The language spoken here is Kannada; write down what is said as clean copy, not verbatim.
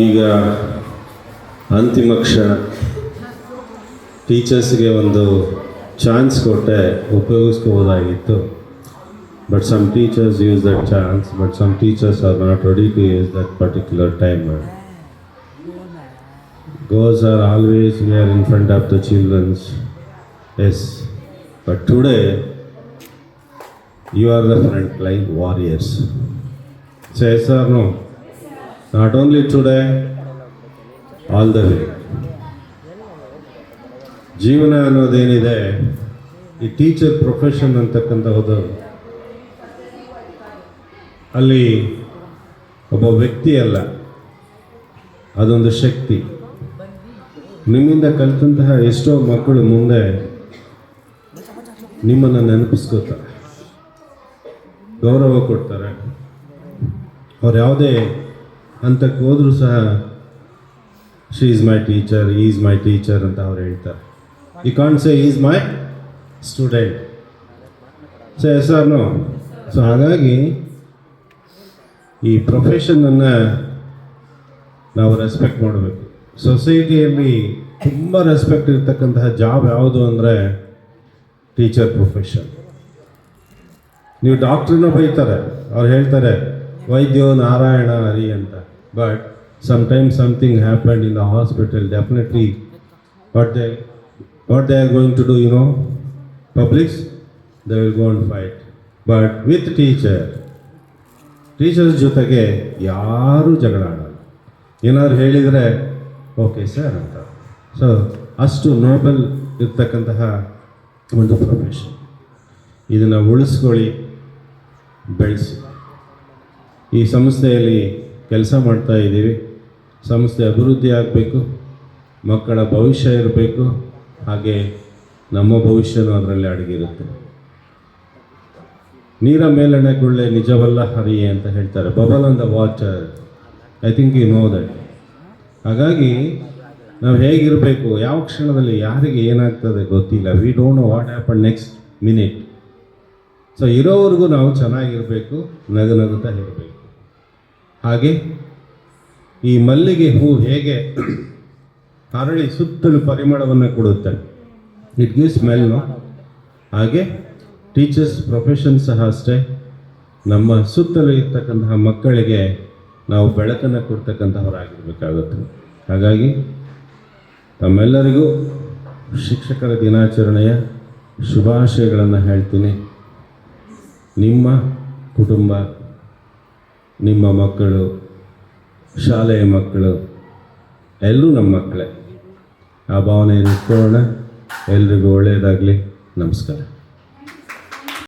ಈಗ ಅಂತಿಮ ಕ್ಷಣ ಟೀಚರ್ಸ್ಗೆ ಒಂದು ಚಾನ್ಸ್ ಕೊಟ್ಟೆ ಉಪಯೋಗಿಸ್ಕೋಬೋದಾಗಿತ್ತು. But some teachers use that chance, but some teachers are not ready to use that particular time. Girls are always there in front of the children's. Yes, but today you are the front line warriors. Say yes or no? Not only today, all the way. ಜೀವನ ಅನ್ನೋದೇನಿದೆ, ಈ ಟೀಚರ್ ಪ್ರೊಫೆಷನ್ ಅಂತಕ್ಕಂಥದ್ದು ಅಲ್ಲಿ ಒಬ್ಬ ವ್ಯಕ್ತಿ ಅಲ್ಲ, ಅದೊಂದು ಶಕ್ತಿ. ನಿಮ್ಮಿಂದ ಕಲಿತಂತಹ ಎಷ್ಟೋ ಮಕ್ಕಳು ಮುಂದೆ ನಿಮ್ಮನ್ನು ನೆನಪಿಸ್ಕೋತಾರೆ, ಗೌರವ ಕೊಡ್ತಾರೆ. ಅವ್ರು ಯಾವುದೇ ಹಂತಕ್ಕೆ ಹೋದರೂ ಸಹ she is my teacher, is my teacher ಅಂತ ಅವ್ರು ಹೇಳ್ತಾರೆ. You can't say is my student. So yes or no? So ಹಾಗಾಗಿ ಈ ಪ್ರೊಫೆಷನನ್ನು ನಾವು ರೆಸ್ಪೆಕ್ಟ್ ಮಾಡಬೇಕು. ಸೊಸೈಟಿಯಲ್ಲಿ ತುಂಬ ರೆಸ್ಪೆಕ್ಟ್ ಇರ್ತಕ್ಕಂತಹ ಜಾಬ್ ಯಾವುದು ಅಂದರೆ ಟೀಚರ್ ಪ್ರೊಫೆಷನ್. ನೀವು ಡಾಕ್ಟ್ರನ್ನ ಬೈತಾರೆ, ಅವ್ರು ಹೇಳ್ತಾರೆ ವೈದ್ಯೋ ನಾರಾಯಣ ಹರಿ ಅಂತ. But sometimes something happened in the hospital, definitely what they are going to do, you know, publics, they will go and fight. But with teachers ಜೊತೆಗೆ ಯಾರೂ ಜಗಳ ಆಡಲ್ಲ. ಏನಾದ್ರು ಹೇಳಿದರೆ ಓಕೆ ಸರ್ ಅಂತ. ಸೊ ಅಷ್ಟು ನೋಬಲ್ ಇರ್ತಕ್ಕಂತಹ ಒಂದು ಪ್ರೊಫೆಷನ್. ಇದನ್ನು ಉಳಿಸ್ಕೊಳ್ಳಿ, ಬೆಳೆಸಿ. ಈ ಸಂಸ್ಥೆಯಲ್ಲಿ ಕೆಲಸ ಮಾಡ್ತಾ ಇದ್ದೀವಿ. ಸಂಸ್ಥೆ ಅಭಿವೃದ್ಧಿ ಆಗಬೇಕು, ಮಕ್ಕಳ ಭವಿಷ್ಯ ಇರಬೇಕು, ಹಾಗೆ ನಮ್ಮ ಭವಿಷ್ಯನೂ ಅದರಲ್ಲಿ ಅಡಗಿರುತ್ತೆ. ನೀರ ಮೇಲಣೆ ಗುಳ್ಳೆ ನಿಜವಲ್ಲ ಹರಿಯೇ ಅಂತ ಹೇಳ್ತಾರೆ. Bubble on the water, I think you know that. ಹಾಗಾಗಿ ನಾವು ಹೇಗಿರಬೇಕು, ಯಾವ ಕ್ಷಣದಲ್ಲಿ ಯಾರಿಗೆ ಏನಾಗ್ತದೆ ಗೊತ್ತಿಲ್ಲ. We don't know what happen next minute. So ಇರೋವರೆಗೂ ನಾವು ಚೆನ್ನಾಗಿರಬೇಕು, ನಗುತ್ತಾ ಇರಬೇಕು. ಹಾಗೆ ಈ ಮಲ್ಲಿಗೆ ಹೂ ಹೇಗೆ ಅರಳಿ ಸುತ್ತಲೂ ಪರಿಮಳವನ್ನು ಕೊಡುತ್ತೆ, ಇಟ್ ಗಿವ್ಸ್ ಸ್ಮೆಲ್ ನೋ, ಹಾಗೆ ಟೀಚರ್ಸ್ ಪ್ರೊಫೆಷನ್ ಸಹ ಅಷ್ಟೇ. ನಮ್ಮ ಸುತ್ತಲೂ ಇರ್ತಕ್ಕಂತಹ ಮಕ್ಕಳಿಗೆ ನಾವು ಬೆಳಕನ್ನು ಕೊಡ್ತಕ್ಕಂಥವರಾಗಿರ್ಬೇಕಾಗುತ್ತೆ. ಹಾಗಾಗಿ ತಮ್ಮೆಲ್ಲರಿಗೂ ಶಿಕ್ಷಕರ ದಿನಾಚರಣೆಯ ಶುಭಾಶಯಗಳನ್ನು ಹೇಳ್ತೀನಿ. ನಿಮ್ಮ ಕುಟುಂಬ, ನಿಮ್ಮ ಮಕ್ಕಳು, ಶಾಲೆಯ ಮಕ್ಕಳು ಎಲ್ಲರೂ ನಮ್ಮ ಮಕ್ಕಳೇ. ಆ ಭಾವನೆಯನ್ನು ಇಟ್ಕೊಳ್ಳೋಣ. ಎಲ್ರಿಗೂ ಒಳ್ಳೆಯದಾಗಲಿ. ನಮಸ್ಕಾರ.